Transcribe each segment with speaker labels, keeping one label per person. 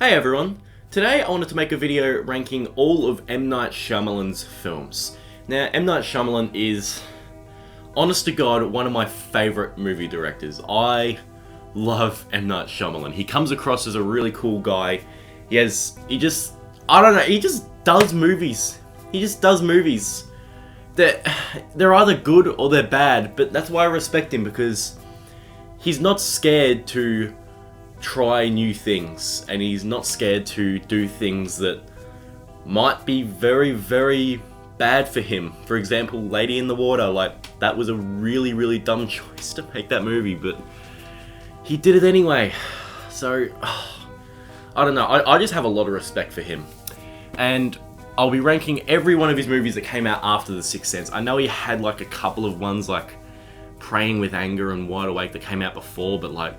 Speaker 1: Hey everyone! Today I wanted to make a video ranking all of M. Night Shyamalan's films. Now, M. Night Shyamalan is, honest to God, one of my favourite movie directors. I love M. Night Shyamalan. He comes across as a really cool guy. He just does movies. He just does movies. They're either good or they're bad, but that's why I respect him, because he's not scared to try new things, and he's not scared to do things that might be very, very bad for him. For example, Lady in the Water, like, that was a really, really dumb choice to make that movie, but he did it anyway. So, I don't know, I just have a lot of respect for him. And I'll be ranking every one of his movies that came out after The Sixth Sense. I know he had like a couple of ones like Praying with Anger and Wide Awake that came out before, but like,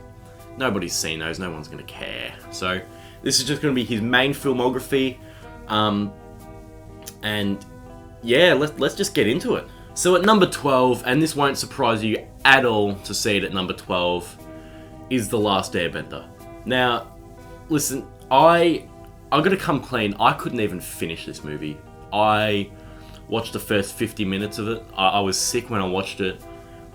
Speaker 1: nobody's seen those, no one's gonna care. So this is just gonna be his main filmography, and yeah, let's just get into it. So at number 12, and this won't surprise you at all to see it at number 12, is The Last Airbender. Now, listen, I'm gonna come clean, I couldn't even finish this movie. I watched the first 50 minutes of it. I was sick when I watched it.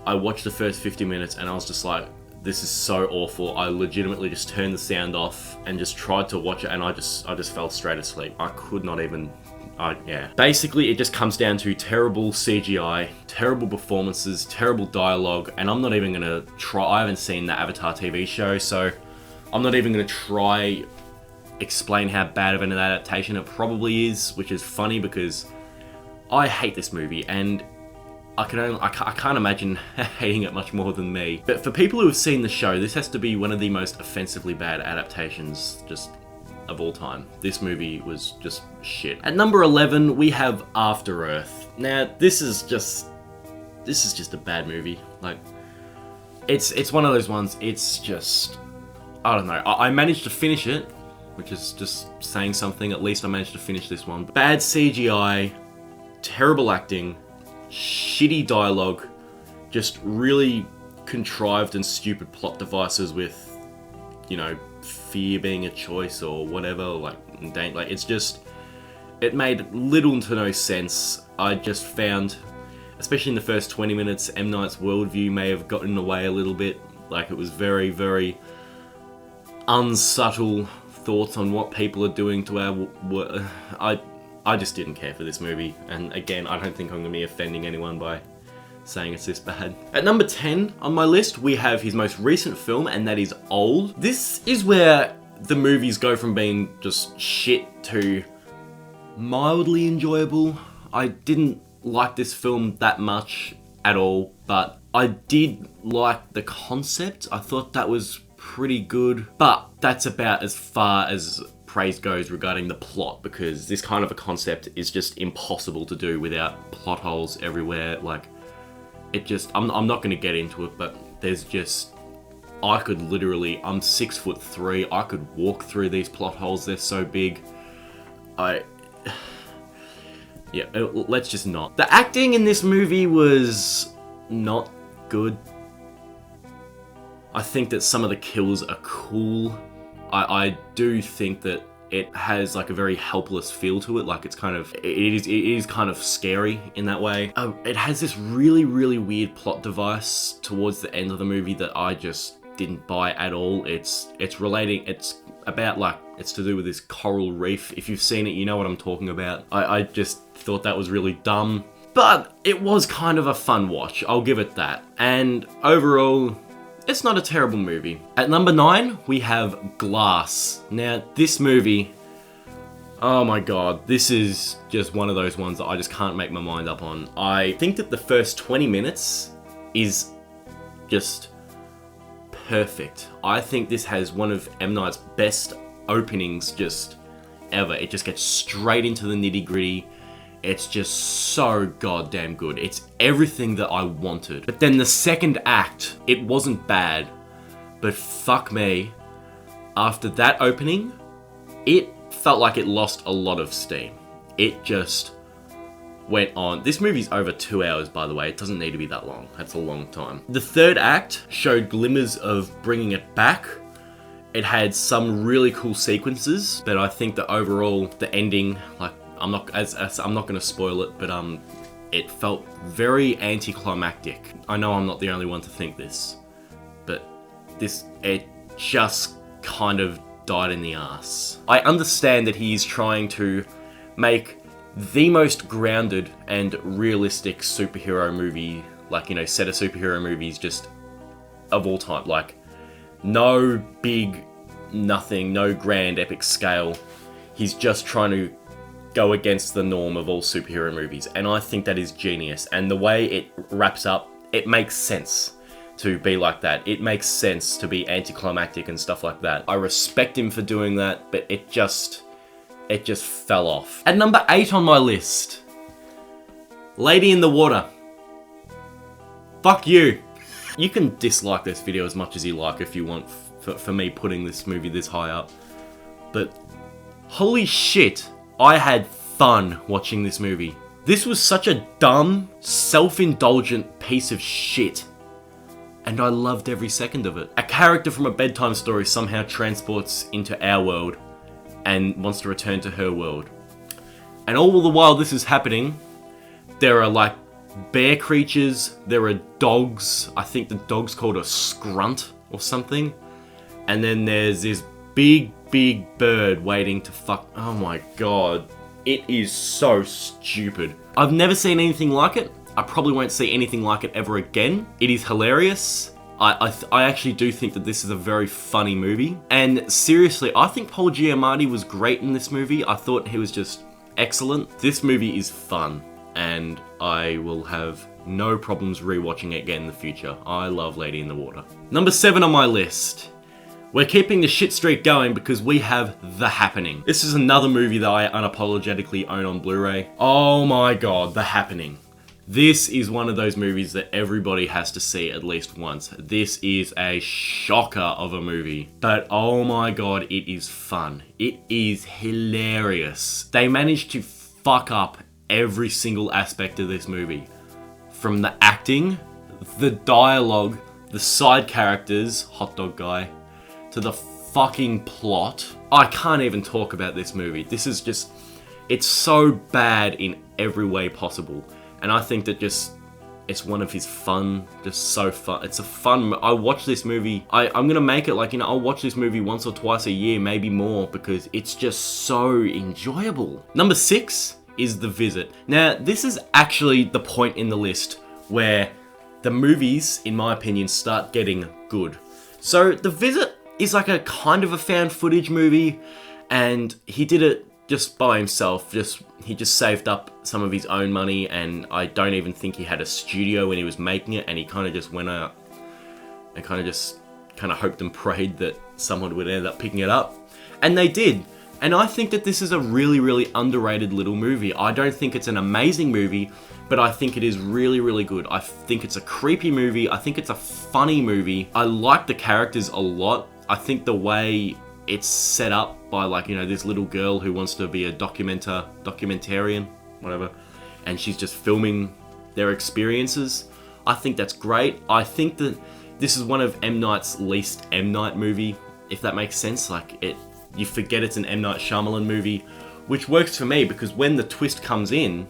Speaker 1: I watched the first 50 minutes and I was just like, this is so awful. I legitimately just turned the sound off and just tried to watch it, and I just fell straight asleep. I could not even, yeah. Basically, it just comes down to terrible CGI, terrible performances, terrible dialogue, and I'm not even gonna try, I haven't seen the Avatar TV show, so I'm not even gonna try explain how bad of an adaptation it probably is, which is funny because I hate this movie, and I can't imagine hating it much more than me. But for people who have seen the show, this has to be one of the most offensively bad adaptations just of all time. This movie was just shit. At number 11, we have After Earth. Now, this is just a bad movie. Like, it's one of those ones, it's just, I don't know. I managed to finish it, which is just saying something. At least I managed to finish this one. Bad CGI, terrible acting, shitty dialogue, just really contrived and stupid plot devices with, you know, fear being a choice or whatever, like it's just, it made little to no sense. I just found, especially in the first 20 minutes, M. Night's worldview may have gotten in the way a little bit. Like, it was very, very unsubtle thoughts on what people are doing to our I just didn't care for this movie, and again, I don't think I'm going to be offending anyone by saying it's this bad. At number 10 on my list, we have his most recent film, and that is Old. This is where the movies go from being just shit to mildly enjoyable. I didn't like this film that much at all, but I did like the concept. I thought that was pretty good, but that's about as far as praise goes regarding the plot, because this kind of a concept is just impossible to do without plot holes everywhere. Like, it just, I'm not going to get into it, but there's just, I could literally, I'm 6'3", I could walk through these plot holes, they're so big. Yeah, let's just not. The acting in this movie was not good. I think that some of the kills are cool. I do think that it has like a very helpless feel to it. Like, it's kind of, it is kind of scary in that way. It has this really, really weird plot device towards the end of the movie that I just didn't buy at all. It's about, like, it's to do with this coral reef. If you've seen it, you know what I'm talking about. I just thought that was really dumb, but it was kind of a fun watch. I'll give it that. And overall, it's not a terrible movie. At number 9, we have Glass. Now, this movie, oh my god, this is just one of those ones that I just can't make my mind up on. I think that the first 20 minutes is just perfect. I think this has one of M. Night's best openings just ever. It just gets straight into the nitty-gritty. It's just so goddamn good. It's everything that I wanted. But then the second act, it wasn't bad, but fuck me, after that opening, it felt like it lost a lot of steam. It just went on. This movie's over 2 hours, by the way. It doesn't need to be that long. That's a long time. The third act showed glimmers of bringing it back. It had some really cool sequences, but I think that overall, the ending, like, I'm not going to spoil it, but it felt very anticlimactic. I know I'm not the only one to think this, but it just kind of died in the ass. I understand that he's trying to make the most grounded and realistic superhero movie, like, set of superhero movies just of all time. Like, no big nothing, no grand epic scale. He's just trying to go against the norm of all superhero movies, and I think that is genius. And the way it wraps up, it makes sense to be like that. It makes sense to be anticlimactic and stuff like that. I respect him for doing that, but it just fell off. At number 8 on my list, Lady in the Water. Fuck you. You can dislike this video as much as you like if you want for me putting this movie this high up. But holy shit, I had fun watching this movie. This was such a dumb, self-indulgent piece of shit, and I loved every second of it. A character from a bedtime story somehow transports into our world and wants to return to her world. And all the while this is happening, there are like bear creatures, there are dogs. I think the dog's called a scrunt or something. And then there's this big bird waiting to fuck. Oh my god. It is so stupid. I've never seen anything like it. I probably won't see anything like it ever again. It is hilarious. I actually do think that this is a very funny movie. And seriously, I think Paul Giamatti was great in this movie. I thought he was just excellent. This movie is fun, and I will have no problems rewatching it again in the future. I love Lady in the Water. Number 7 on my list. We're keeping the shit streak going because we have The Happening. This is another movie that I unapologetically own on Blu-ray. Oh my god, The Happening. This is one of those movies that everybody has to see at least once. This is a shocker of a movie. But oh my god, it is fun. It is hilarious. They managed to fuck up every single aspect of this movie. From the acting, the dialogue, the side characters, hot dog guy, to the fucking plot. I can't even talk about this movie. This is just, it's so bad in every way possible. And I think that it's one of his fun, just so fun. It's a fun, I watch this movie, I'm gonna make it like, I'll watch this movie once or twice a year, maybe more, because it's just so enjoyable. Number 6 is The Visit. Now, this is actually the point in the list where the movies, in my opinion, start getting good. So, The Visit is like a kind of a found footage movie, and he did it just by himself. He just saved up some of his own money, and I don't even think he had a studio when he was making it, and he kind of just went out and kind of hoped and prayed that someone would end up picking it up. And they did. And I think that this is a really, really underrated little movie. I don't think it's an amazing movie, but I think it is really, really good. I think it's a creepy movie. I think it's a funny movie. I like the characters a lot. I think the way it's set up by, like, this little girl who wants to be a documentarian, whatever, and she's just filming their experiences. I think that's great. I think that this is one of M. Night's least M. Night movie, if that makes sense. Like, you forget it's an M. Night Shyamalan movie, which works for me because when the twist comes in,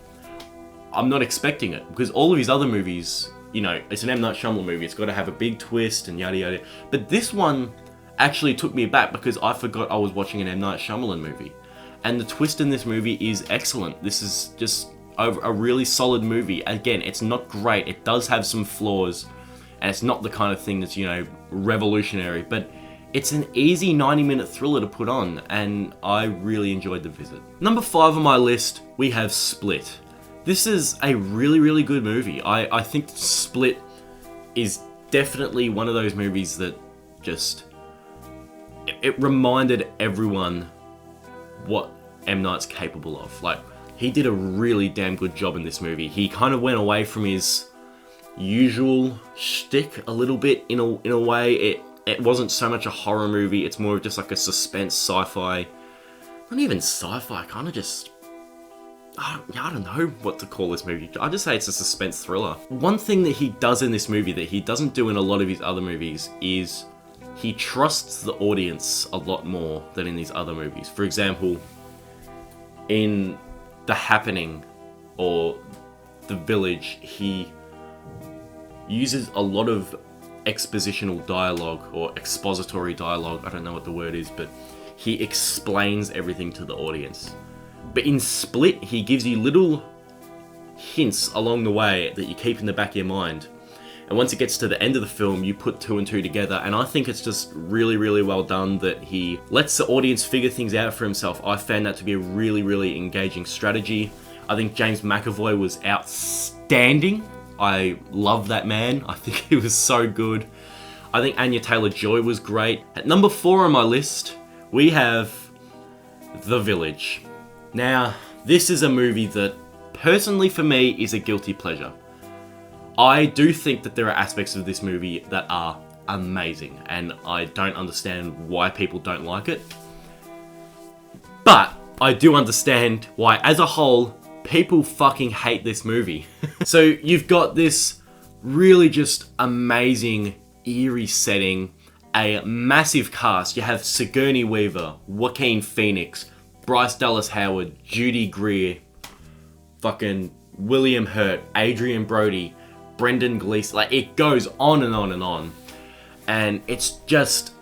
Speaker 1: I'm not expecting it, because all of his other movies, it's an M. Night Shyamalan movie, it's got to have a big twist and yada yada. But this one actually took me back because I forgot I was watching an M. Night Shyamalan movie. And the twist in this movie is excellent. This is just a really solid movie. Again, it's not great. It does have some flaws, and it's not the kind of thing that's, revolutionary, but it's an easy 90-minute thriller to put on, and I really enjoyed The Visit. Number 5 on my list, we have Split. This is a really, really good movie. I think Split is definitely one of those movies that just, it reminded everyone what M. Night's capable of. Like, he did a really damn good job in this movie. He kind of went away from his usual shtick a little bit in a way. It wasn't so much a horror movie, it's more of just like a suspense sci-fi. Not even sci-fi, kind of just, I don't know what to call this movie. I just say it's a suspense thriller. One thing that he does in this movie that he doesn't do in a lot of his other movies is he trusts the audience a lot more than in these other movies. For example, in The Happening or The Village, he uses a lot of expositional dialogue or expository dialogue. I don't know what the word is, but he explains everything to the audience. But in Split, he gives you little hints along the way that you keep in the back of your mind. And once it gets to the end of the film, you put two and two together. And I think it's just really, really well done that he lets the audience figure things out for himself. I found that to be a really, really engaging strategy. I think James McAvoy was outstanding. I love that man. I think he was so good. I think Anya Taylor-Joy was great. At number 4 on my list, we have The Village. Now, this is a movie that, personally for me, is a guilty pleasure. I do think that there are aspects of this movie that are amazing, and I don't understand why people don't like it. But I do understand why, as a whole, people fucking hate this movie. So you've got this really just amazing, eerie setting, a massive cast. You have Sigourney Weaver, Joaquin Phoenix, Bryce Dallas Howard, Judy Greer, fucking William Hurt, Adrian Brody, Brendan Gleeson. Like, it goes on and on and on. And it's just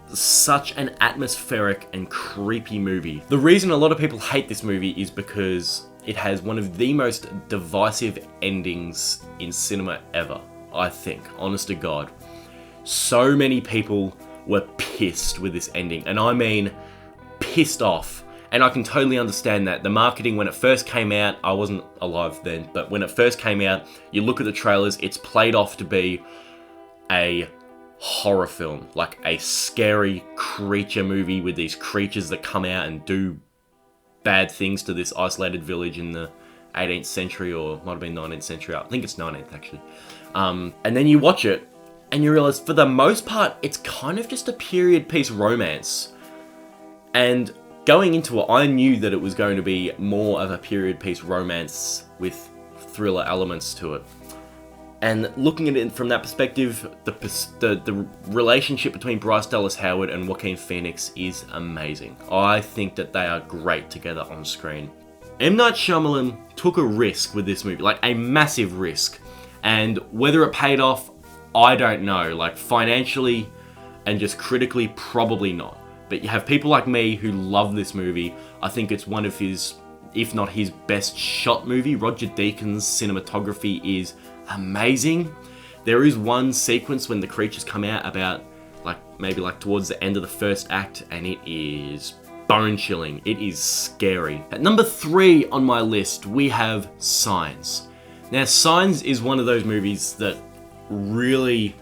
Speaker 1: such an atmospheric and creepy movie. The reason a lot of people hate this movie is because it has one of the most divisive endings in cinema ever, I think, honest to God. So many people were pissed with this ending, and I mean pissed off. And I can totally understand that. The marketing, when it first came out, I wasn't alive then, but when it first came out, you look at the trailers, it's played off to be a horror film, like a scary creature movie with these creatures that come out and do bad things to this isolated village in the 18th century, or might have been 19th century. I think it's 19th actually. And then you watch it and you realize for the most part, it's kind of just a period piece romance. And going into it, I knew that it was going to be more of a period piece romance with thriller elements to it. And looking at it from that perspective, the relationship between Bryce Dallas Howard and Joaquin Phoenix is amazing. I think that they are great together on screen. M. Night Shyamalan took a risk with this movie, like a massive risk. And whether it paid off, I don't know. Like, financially and just critically, probably not. But you have people like me who love this movie. I think it's one of his, if not his best shot movie. Roger Deakins' cinematography is amazing. There is one sequence when the creatures come out about, maybe towards the end of the first act, and it is bone chilling. It is scary. At number 3 on my list, we have Signs. Now, Signs is one of those movies that really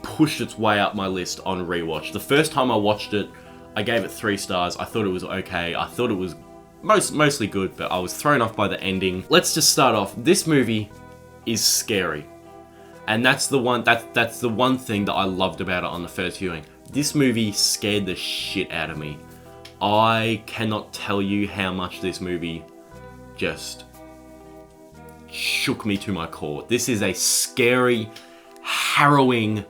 Speaker 1: pushed its way up my list on rewatch. The first time I watched it, I gave it 3 stars. I thought it was okay. I thought it was mostly good, but I was thrown off by the ending. Let's just start off. This movie is scary. And that's the one thing that I loved about it on the first viewing. This movie scared the shit out of me. I cannot tell you how much this movie just shook me to my core. This is a scary, harrowing,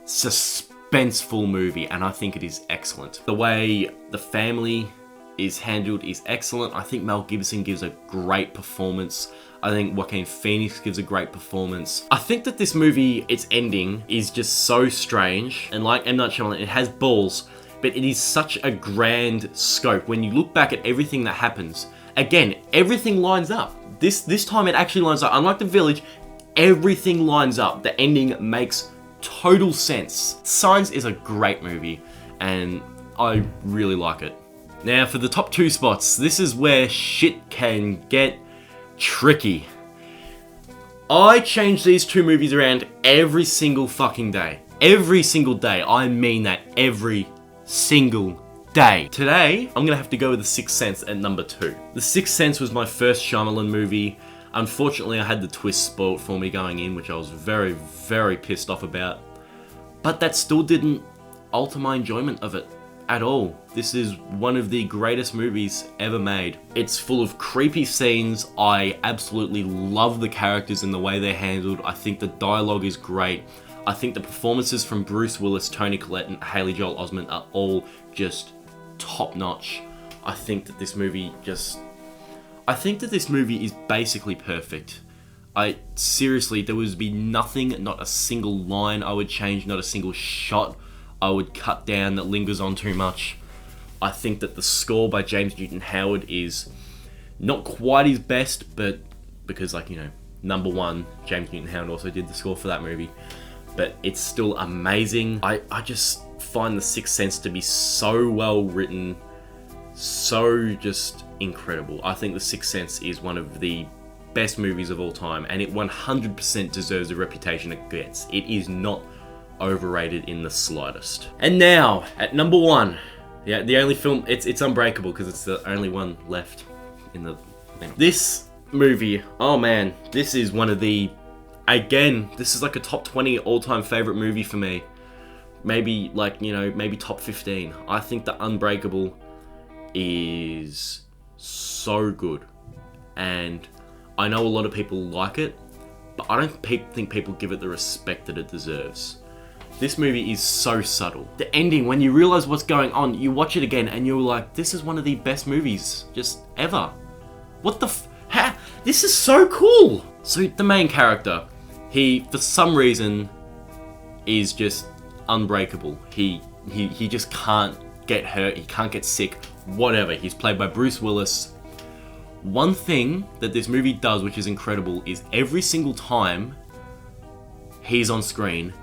Speaker 1: suspenseful movie, and I think it is excellent. The way the family is handled is excellent. I think Mel Gibson gives a great performance. I think Joaquin Phoenix gives a great performance. I think that this movie, its ending, is just so strange. And like M. Night Shyamalan, it has balls, but it is such a grand scope. When you look back at everything that happens, again, everything lines up. This time it actually lines up. Unlike The Village, everything lines up. The ending makes total sense. Signs is a great movie, and I really like it. Now, for the top 2 spots, this is where shit can get tricky. I change these 2 movies around every single fucking day. Every single day. I mean that. Every single day. Today, I'm gonna have to go with The Sixth Sense at number 2. The Sixth Sense was my first Shyamalan movie. Unfortunately, I had the twist spoiled for me going in, which I was very, very pissed off about. But that still didn't alter my enjoyment of it at all. This is one of the greatest movies ever made. It's full of creepy scenes. I absolutely love the characters and the way they're handled. I think the dialogue is great. I think the performances from Bruce Willis, Toni Collette, and Haley Joel Osment are all just top notch. I think that this movie is basically perfect. Seriously, there would be nothing, not a single line I would change, not a single shot I would cut down that lingers on too much. I think that the score by James Newton Howard is not quite his best, but because, like, you know, number one, James Newton Howard also did the score for that movie, but it's still amazing. I just find The Sixth Sense to be so well written, so just incredible. I think The Sixth Sense is one of the best movies of all time, and it 100% deserves the reputation it gets. It is not overrated in the slightest. And now, at number one, yeah, the only film, it's Unbreakable, because it's the only one left in the thing. This movie, oh man, this is one of the, again, this is like a top 20 all-time favorite movie for me. Maybe, like, you know, maybe top 15. I think that Unbreakable is so good, and I know a lot of people like it, but I don't think people give it the respect that it deserves. This movie is so subtle. The ending, when you realize what's going on, you watch it again and you're like, this is one of the best movies just ever. What the this is so cool! So the main character, he, for some reason, is just unbreakable. He just can't get hurt, he can't get sick, whatever. He's played by Bruce Willis. One thing that this movie does, which is incredible, is every single time he's on screen,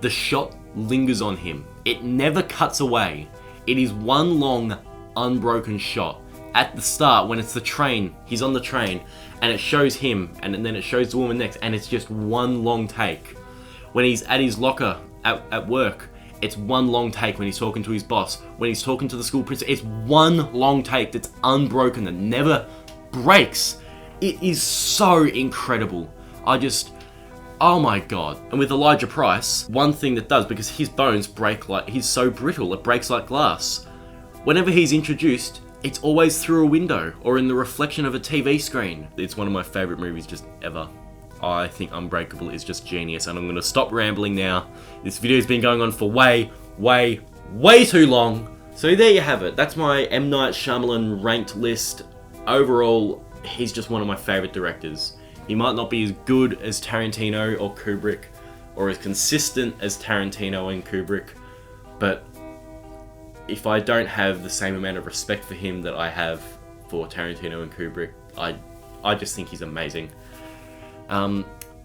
Speaker 1: the shot lingers on him. It never cuts away. It is one long, unbroken shot. At the start, when it's the train, he's on the train, and it shows him, and then it shows the woman next, and it's just one long take. When he's at his locker at work, it's one long take. When he's talking to his boss, when he's talking to the school principal, it's one long take that's unbroken, that never breaks. It is so incredible. Oh my god. And with Elijah Price, one thing that does, because his bones break like, he's so brittle, it breaks like glass. Whenever he's introduced, it's always through a window or in the reflection of a TV screen. It's one of my favorite movies just ever. I think Unbreakable is just genius, and I'm gonna stop rambling now. This video's been going on for way too long. So there you have it. That's my M. Night Shyamalan ranked list. Overall, he's just one of my favorite directors. He might not be as good as Tarantino or Kubrick, or as consistent as Tarantino and Kubrick, but if I don't have the same amount of respect for him that I have for Tarantino and Kubrick, I just think he's amazing.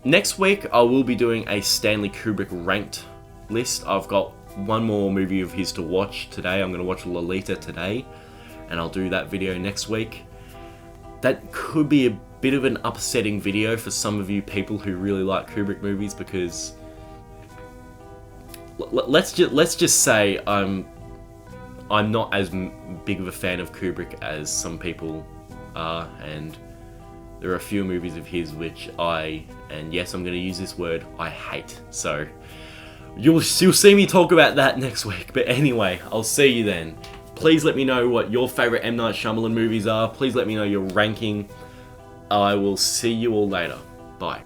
Speaker 1: Next week, I will be doing a Stanley Kubrick ranked list. I've got one more movie of his to watch today. I'm going to watch Lolita today, and I'll do that video next week. That could be a bit of an upsetting video for some of you people who really like Kubrick movies, because let's just say I'm not as big of a fan of Kubrick as some people are, and there are a few movies of his which and yes, I'm going to use this word, I hate. So you'll see me talk about that next week. But anyway, I'll see you then. Please let me know what your favorite M. Night Shyamalan movies are. Please let me know your ranking. I will see you all later. Bye.